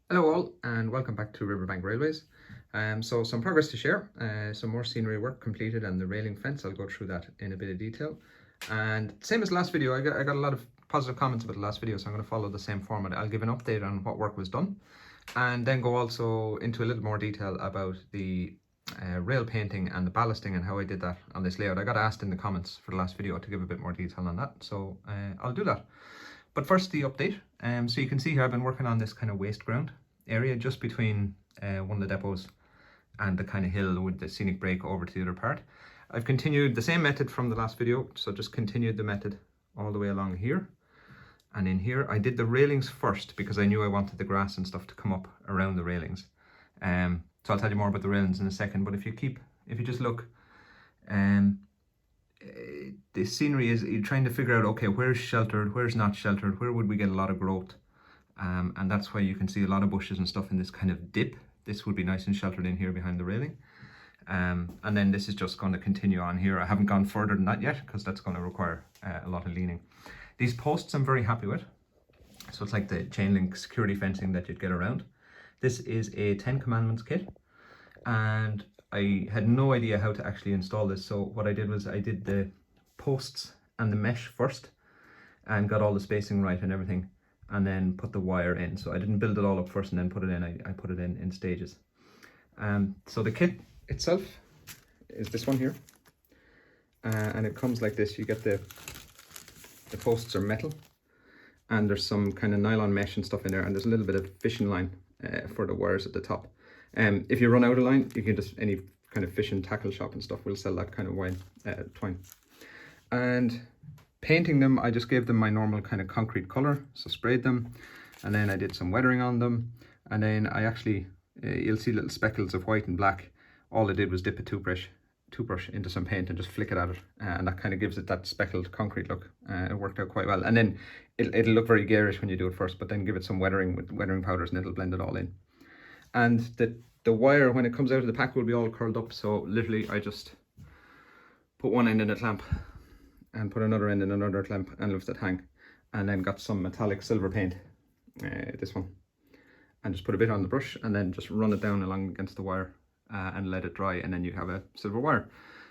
Hello all and welcome back to Riverbank Railways. So some progress to share, some more scenery work completed and the railing fence. I'll go through that in a bit of detail. And same as the last video, I got a lot of positive comments about the last video, so I'm going to follow the same format. I'll give an update on what work was done and then go also into a little more detail about the rail painting and the ballasting and how I did that on this layout. I got asked in the comments for the last video to give a bit more detail on that, so I'll do that. But first the update. So you can see here I've been working on this kind of waste ground area just between one of the depots and the kind of hill with the scenic break over to the other part. I've continued the same method from the last video, so just continued the method all the way along here. And in here I did the railings first because I knew I wanted the grass and stuff to come up around the railings. So I'll tell you more about the railings in a second, but if you just look, the scenery is, you're trying to figure out, okay, where's sheltered, where's not sheltered, where would we get a lot of growth, and that's why you can see a lot of bushes and stuff in this kind of dip. This would be nice and sheltered in here behind the railing, and then this is just going to continue on here. I haven't gone further than that yet because that's going to require a lot of leaning. These posts I'm very happy with, so it's like the chain link security fencing that you'd get around. This is a 10 commandments kit, and I had no idea how to actually install this, so what I did was I did the posts and the mesh first and got all the spacing right and everything, and then put the wire in. So I didn't build it all up first and then put it in, I put it in stages. So the kit itself is this one here, and it comes like this. You get the posts are metal and there's some kind of nylon mesh and stuff in there, and there's a little bit of fishing line for the wires at the top. If you run out of line, you can just, any kind of fish and tackle shop and stuff will sell that kind of wine twine. And painting them, I just gave them my normal kind of concrete color, so sprayed them, and then I did some weathering on them, and then I actually, you'll see little speckles of white and black. All I did was dip a toothbrush into some paint and just flick it at it, and that kind of gives it that speckled concrete look. It worked out quite well, and then it'll look very garish when you do it first, but then give it some weathering with weathering powders and it'll blend it all in. And the wire, when it comes out of the pack, will be all curled up, so literally I just put one end in a clamp and put another end in another clamp and left it hang, and then got some metallic silver paint, this one, and just put a bit on the brush and then just run it down along against the wire and let it dry, and then you have a silver wire.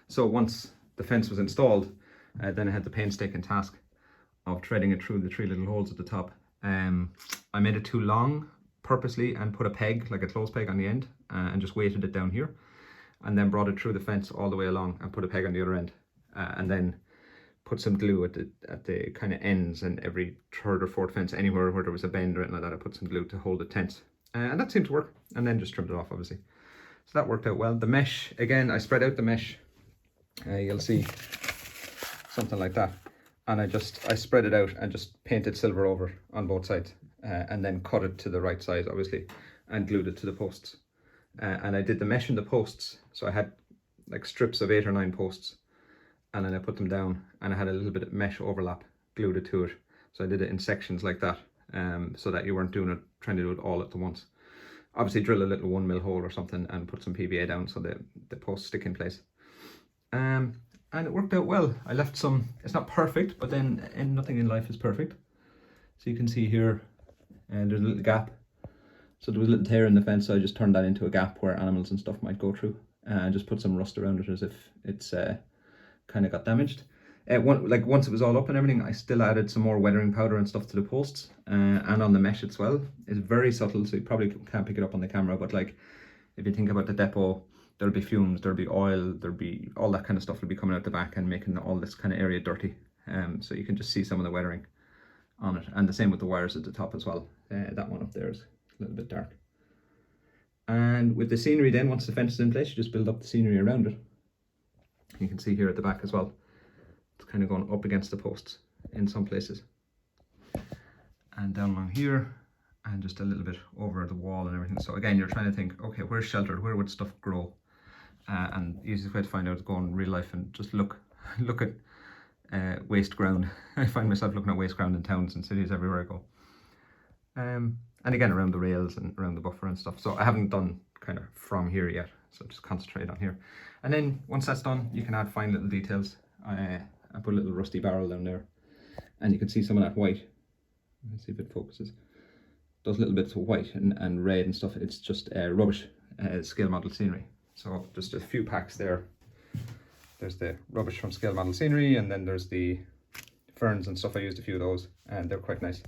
So once the fence was installed, then I had the painstaking task of threading it through the 3 little holes at the top. I made it too long purposely and put a peg, like a clothes peg, on the end, and just weighted it down here, and then brought it through the fence all the way along and put a peg on the other end, and then put some glue at the kind of ends, and every 3rd or 4th fence, anywhere where there was a bend or anything like that, I put some glue to hold it tense, and that seemed to work, and then just trimmed it off, obviously. So that worked out well. The mesh, again, I spread out the mesh, you'll see something like that, and I spread it out and just painted silver over on both sides, and then cut it to the right size, obviously, and glued it to the posts. And I did the mesh in the posts, so I had like strips of 8 or 9 posts, and then I put them down, and I had a little bit of mesh overlap, glued it to it. So I did it in sections like that, so that you weren't trying to do it all at the once. Obviously drill a little 1 mil hole or something and put some PVA down so the posts stick in place. And it worked out well. I left some, it's not perfect, but then nothing in life is perfect. So you can see here, and there's a little gap. So there was a little tear in the fence, so I just turned that into a gap where animals and stuff might go through, and just put some rust around it as if it's kind of got damaged. Once it was all up and everything, I still added some more weathering powder and stuff to the posts, and on the mesh as well. It's very subtle, so you probably can't pick it up on the camera, but like, if you think about the depot, there'll be fumes, there'll be oil, there'll be all that kind of stuff will be coming out the back and making all this kind of area dirty. So you can just see some of the weathering on it, and the same with the wires at the top as well. That one up there is a little bit dark. And with the scenery then, once the fence is in place, you just build up the scenery around it. You can see here at the back as well, it's kind of going up against the posts in some places, and down along here, and just a little bit over the wall and everything. So again, you're trying to think, okay, where's sheltered, where would stuff grow? And the easiest way to find out is go in real life and just look at waste ground. I find myself looking at waste ground in towns and cities everywhere I go. And again, around the rails and around the buffer and stuff. So I haven't done kind of from here yet, so just concentrate on here. And then once that's done, you can add fine little details. I put a little rusty barrel down there, and you can see some of that white. Let's see if it focuses. those little bits of white and red and stuff, it's just rubbish scale model scenery. So just a few packs there. There's the rubbish from scale model scenery, and then there's the ferns and stuff. I used a few of those and they're quite nice.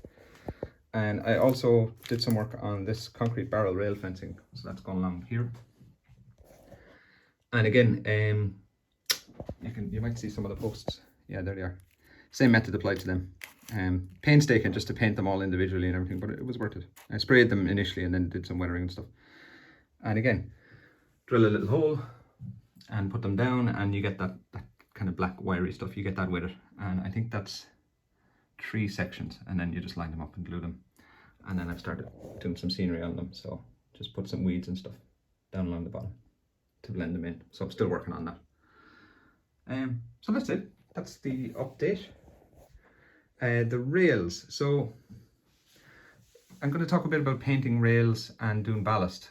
And I also did some work on this concrete barrel rail fencing, so that's going along here. And again, you might see some of the posts. Yeah, there they are. Same method applied to them. Painstaking just to paint them all individually and everything, but it was worth it. I sprayed them initially and then did some weathering and stuff. And again, drill a little hole and put them down, and you get that kind of black wiry stuff. You get that with it, and I think that's 3 sections, and then you just line them up and glue them. And then I've started doing some scenery on them, so just put some weeds and stuff down along the bottom to blend them in. So I'm still working on that. So that's it. That's the update. The rails. So I'm going to talk a bit about painting rails and doing ballast.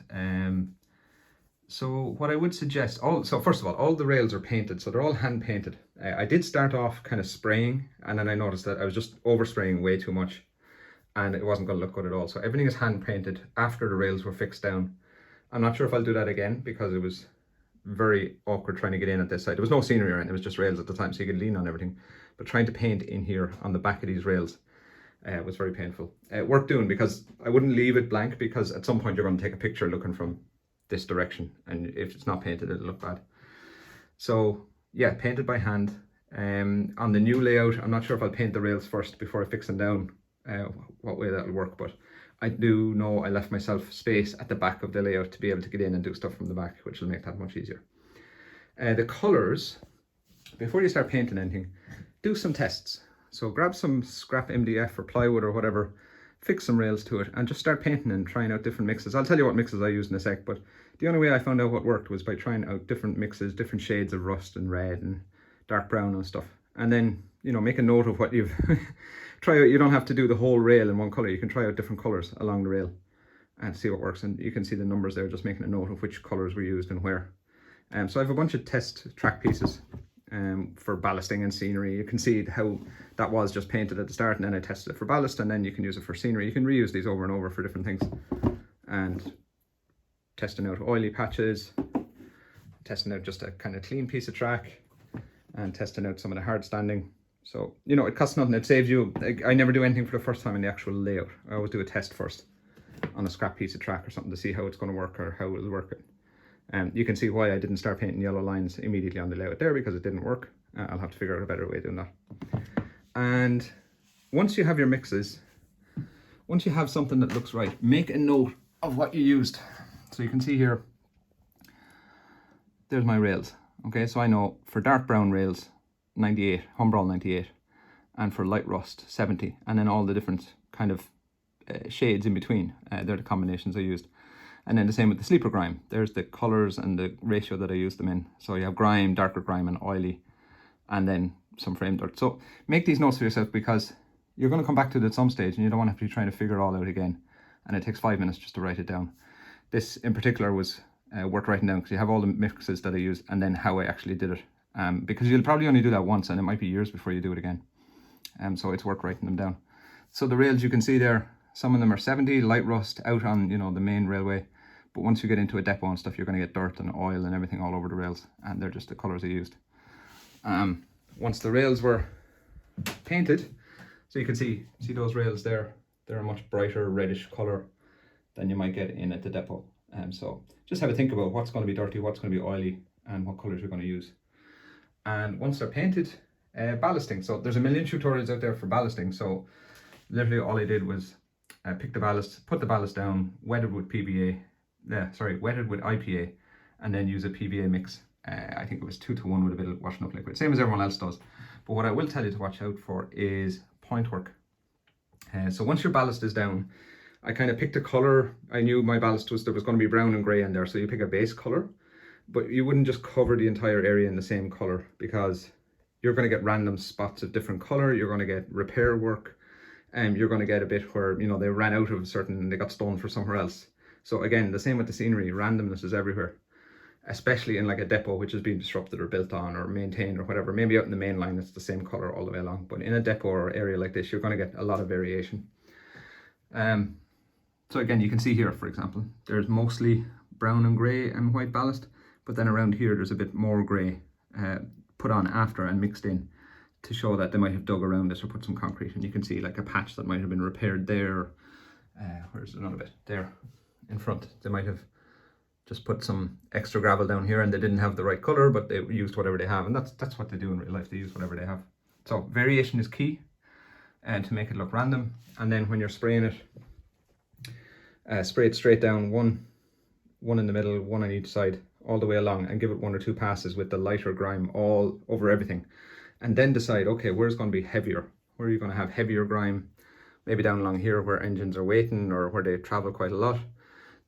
So what I would suggest, so first of all the rails are painted, so they're all hand painted. I did start off kind of spraying, and then I noticed that I was just overspraying way too much, and it wasn't going to look good at all. So everything is hand painted after the rails were fixed down. I'm not sure if I'll do that again, because it was very awkward trying to get in at this side. There was no scenery around, it was just rails at the time, so you could lean on everything. But trying to paint in here on the back of these rails was very painful. Worth doing, because I wouldn't leave it blank, because at some point you're going to take a picture looking from this direction, and if it's not painted it'll look bad. So yeah, painted by hand. On the new layout, I'm not sure if I'll paint the rails first before I fix them down, what way that'll work, but I do know I left myself space at the back of the layout to be able to get in and do stuff from the back, which will make that much easier. The colours, before you start painting anything, do some tests. So grab some scrap MDF or plywood or whatever, fix some rails to it, and just start painting and trying out different mixes. I'll tell you what mixes I used in a sec, but the only way I found out what worked was by trying out different mixes, different shades of rust and red and dark brown and stuff. And then, you know, make a note of what you've try out. You don't have to do the whole rail in one colour. You can try out different colours along the rail and see what works. And you can see the numbers there, just making a note of which colours were used and where. So I have a bunch of test track pieces for ballasting and scenery. You can see how that was just painted at the start, and then I tested it for ballast, and then you can use it for scenery. You can reuse these over and over for different things. And testing out oily patches, testing out just a kind of clean piece of track, and testing out some of the hard standing. So, you know, it costs nothing. It saves you. I never do anything for the first time in the actual layout. I always do a test first on a scrap piece of track or something to see how it's going to work or how it'll work. You can see why I didn't start painting yellow lines immediately on the layout there, because it didn't work. I'll have to figure out a better way of doing that. And once you have your mixes, once you have something that looks right, make a note of what you used. So you can see here, there's my rails. Okay, so I know for dark brown rails, 98, Humbrol 98, and for light rust, 70, and then all the different kind of shades in between. They're the combinations I used. And then the same with the sleeper grime. There's the colours and the ratio that I used them in. So you have grime, darker grime and oily, and then some frame dirt. So make these notes for yourself, because you're going to come back to it at some stage and you don't want to have to be trying to figure it all out again. And it takes 5 minutes just to write it down. This in particular was worth writing down, because you have all the mixes that I used and then how I actually did it. Because you'll probably only do that once, and it might be years before you do it again. So it's worth writing them down. So the rails you can see there, some of them are 70, light rust out on, you know, the main railway. But once you get into a depot and stuff, you're going to get dirt and oil and everything all over the rails, and they're just the colours I used. Once the rails were painted, so you can see those rails there, they're a much brighter reddish colour than you might get in at the depot. So just have a think about what's going to be dirty, what's going to be oily, and what colours you're going to use. And once they're painted, ballasting. So there's a million tutorials out there for ballasting. So literally all I did was pick the ballast, put the ballast down, wet it with wetted with IPA, and then use a PVA mix. I think it was 2-to-1 with a bit of washing up liquid, same as everyone else does. But what I will tell you to watch out for is point work. So once your ballast is down, I kind of picked a colour. I knew my ballast there was going to be brown and grey in there, so you pick a base colour, but you wouldn't just cover the entire area in the same colour, because you're going to get random spots of different colour. You're going to get repair work, and you're going to get a bit where, you know, they ran out of a certain and they got stoned for somewhere else. So again, the same with the scenery, randomness is everywhere, especially in like a depot which is being disrupted or built on or maintained or whatever. Maybe out in the main line it's the same colour all the way along, but in a depot or area like this, you're going to get a lot of variation. So again, you can see here, for example, there's mostly brown and grey and white ballast, but then around here there's a bit more grey put on after and mixed in to show that they might have dug around this or put some concrete, and you can see like a patch that might have been repaired there. Where's another bit? There in front. They might have just put some extra gravel down here and they didn't have the right colour, but they used whatever they have, and that's what they do in real life. They use whatever they have. So variation is key, and to make it look random. And then when you're spraying it, spray it straight down, one in the middle, one on each side, all the way along, and give it 1 or 2 passes with the lighter grime all over everything. And then decide, okay, where's going to be heavier? Where are you going to have heavier grime? Maybe down along here where engines are waiting or where they travel quite a lot.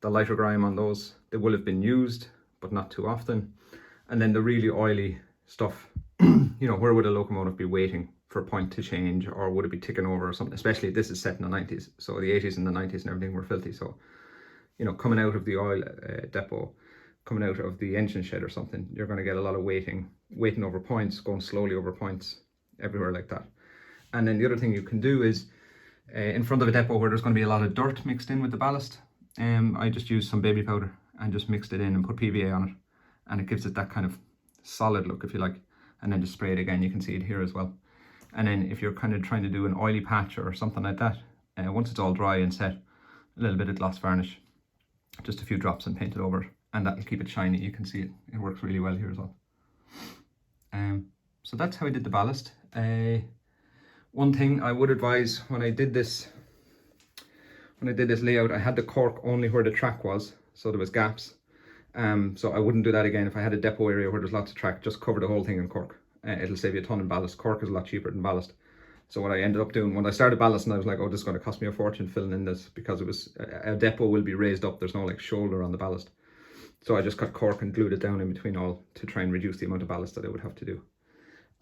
The lighter grime on those, they will have been used, but not too often. And then the really oily stuff, you know, where would a locomotive be waiting for a point to change, or would it be ticking over or something? Especially this is set in the 90s. So the 80s and the 90s and everything were filthy. So, you know, coming out of the oil depot, coming out of the engine shed or something, you're going to get a lot of waiting over points, going slowly over points everywhere like that. And then the other thing you can do is in front of a depot where there's going to be a lot of dirt mixed in with the ballast, I just used some baby powder and just mixed it in and put PVA on it, and it gives it that kind of solid look, if you like. And then just spray it again. You can see it here as well. And then if you're kind of trying to do an oily patch or something like that, once it's all dry and set, a little bit of gloss varnish, just a few drops, and paint it over it, and that'll keep it shiny. You can see it works really well here as well. So that's how I did the ballast. One thing I would advise, when I did this layout, I had the cork only where the track was, so there was gaps. So I wouldn't do that again. If I had a depot area where there's lots of track, just cover the whole thing in cork. It'll save you a ton in ballast. Cork is a lot cheaper than ballast. So what I ended up doing when I started ballasting, I was like, oh, this is going to cost me a fortune filling in this, because it was a depot will be raised up. There's no like shoulder on the ballast. So I just cut cork and glued it down in between all to try and reduce the amount of ballast that I would have to do.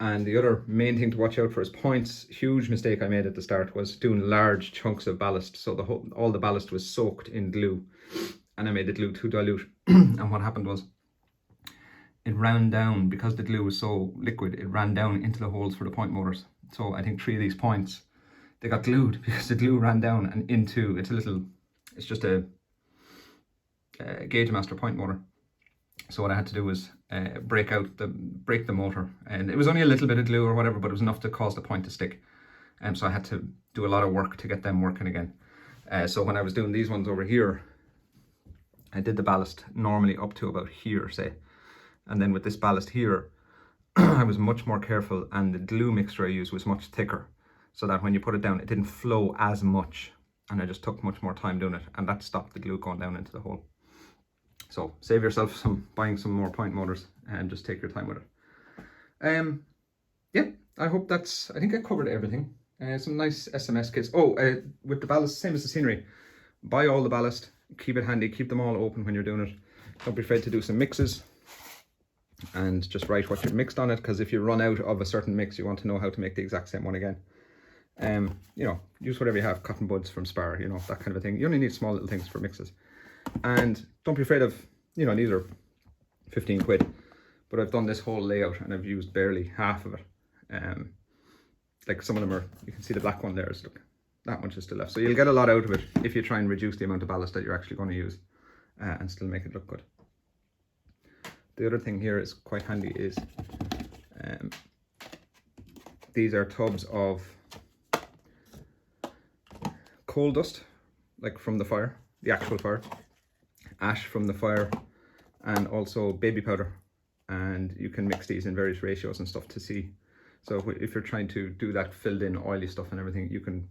And the other main thing to watch out for is points. Huge mistake I made at the start was doing large chunks of ballast. So all the ballast was soaked in glue, and I made the glue too dilute. And what happened was it ran down, because the glue was so liquid, it ran down into the holes for the point motors. So I think 3 of these points, they got glued because the glue ran down and into, it's just a Gauge Master point motor. So what I had to do was break the motor, and it was only a little bit of glue or whatever, but it was enough to cause the point to stick. And so I had to do a lot of work to get them working again. So when I was doing these ones over here, I did the ballast normally up to about here, say. And then with this ballast here, I was much more careful, and the glue mixture I used was much thicker, so that when you put it down, it didn't flow as much, and I just took much more time doing it, and that stopped the glue going down into the hole. So save yourself buying some more point motors, and just take your time with it. Yeah, I think I covered everything. Some nice SMS kits. Oh, with the ballast, same as the scenery. Buy all the ballast, keep it handy, keep them all open when you're doing it. Don't be afraid to do some mixes, and just write what you've mixed on it, because if you run out of a certain mix, you want to know how to make the exact same one again. You know, use whatever you have, cotton buds from Spar, you know, that kind of a thing. You only need small little things for mixes. And don't be afraid of, you know, these are 15 quid, but I've done this whole layout and I've used barely half of it. Like some of them are, you can see the black one there is, look, that much is still left. So you'll get a lot out of it if you try and reduce the amount of ballast that you're actually going to use, and still make it look good. The other thing here is quite handy is these are tubs of coal dust, like from the fire, the actual fire, ash from the fire, and also baby powder. And you can mix these in various ratios and stuff to see. So if you're trying to do that filled in oily stuff and everything, you can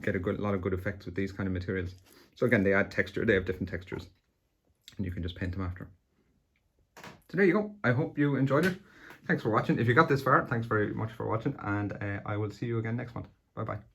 get a lot of good effects with these kind of materials. So again, they add texture, they have different textures, and you can just paint them after. So there you go. I hope you enjoyed it. Thanks for watching. If you got this far, thanks very much for watching, and I will see you again next month. Bye bye.